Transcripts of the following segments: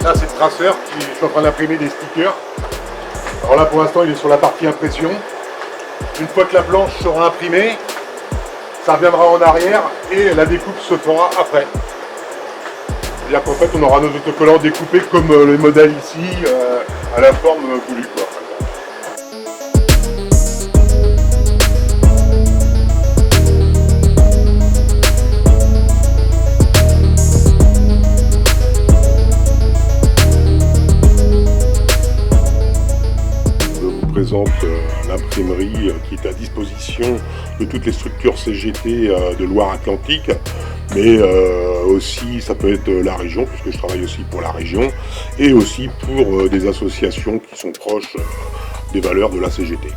Là, c'est le traceur qui je suis en train d'imprimer des stickers. Alors là, pour l'instant, il est sur la partie impression. Une fois que la planche sera imprimée, ça reviendra en arrière et la découpe se fera après. C'est-à-dire qu'en fait, on aura nos autocollants découpés comme les modèles ici, à la forme voulue, quoi. Présente l'imprimerie qui est à disposition de toutes les structures CGT de Loire-Atlantique, mais aussi ça peut être la région, puisque je travaille aussi pour la région, et aussi pour des associations qui sont proches des valeurs de la CGT.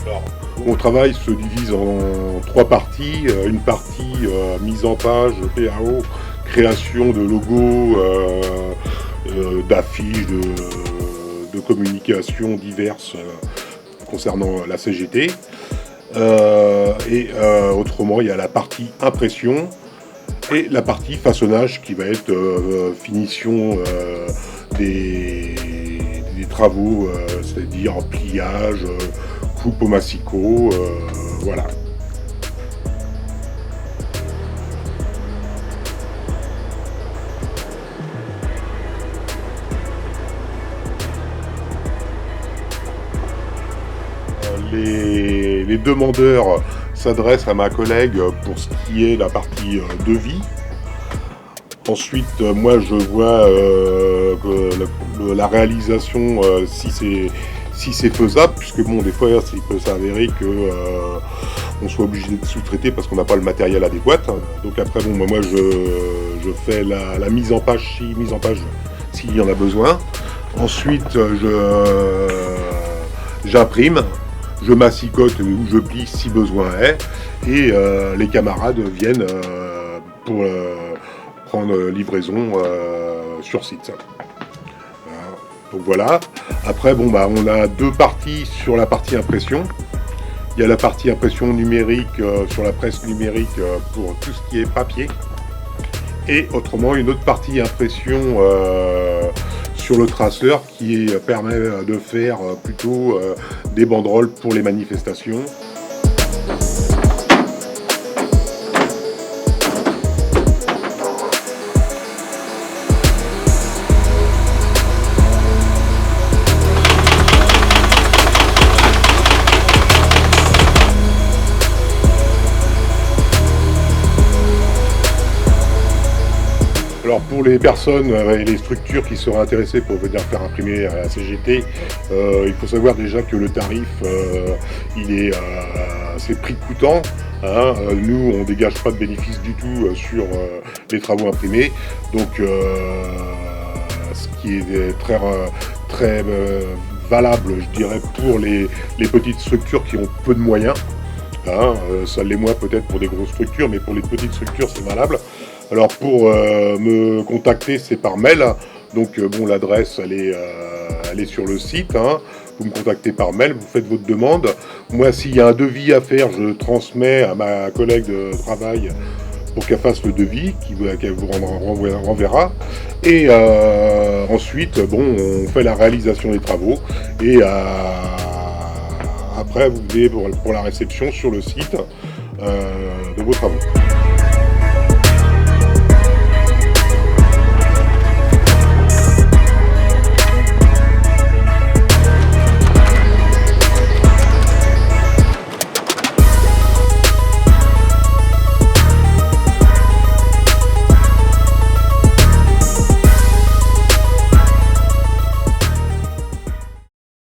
Alors, mon travail se divise en 3 parties. Une partie mise en page, PAO, création de logos, d'affiches, de communication diverses concernant la CGT. Autrement, il y a la partie impression et la partie façonnage qui va être finition des travaux, c'est-à-dire pliage, coupe au massicot, voilà. Les demandeurs s'adressent à ma collègue pour ce qui est la partie devis. Ensuite, moi je vois la réalisation si c'est faisable, puisque bon, des fois il peut s'avérer que on soit obligé de sous-traiter parce qu'on n'a pas le matériel adéquat. Donc après, bon, moi je fais la mise en page s'il y en a besoin. Ensuite, j'imprime. Je massicote ou je plie si besoin est, et les camarades viennent pour prendre livraison sur site. Donc voilà. Après, bon, bah, on a 2 parties sur la partie impression. Il y a la partie impression numérique sur la presse numérique pour tout ce qui est papier, et autrement une autre partie impression sur le traceur qui permet de faire plutôt des banderoles pour les manifestations. Alors pour les personnes et les structures qui seraient intéressées pour venir faire imprimer à la CGT, il faut savoir déjà que le tarif, c'est prix coûtant. Hein. Nous, on ne dégage pas de bénéfice du tout sur les travaux imprimés. Donc, ce qui est très valable, je dirais, pour les petites structures qui ont peu de moyens. Hein, ça l'est moins peut-être pour des grosses structures, mais pour les petites structures, c'est valable. Alors pour me contacter, c'est par mail. Donc bon, l'adresse elle est sur le site. Hein. Vous me contactez par mail, vous faites votre demande. Moi, s'il y a un devis à faire, je transmets à ma collègue de travail pour qu'elle fasse le devis, qu'elle vous renverra. Et ensuite, bon, on fait la réalisation des travaux. Et après, vous venez pour la réception sur le site de vos travaux.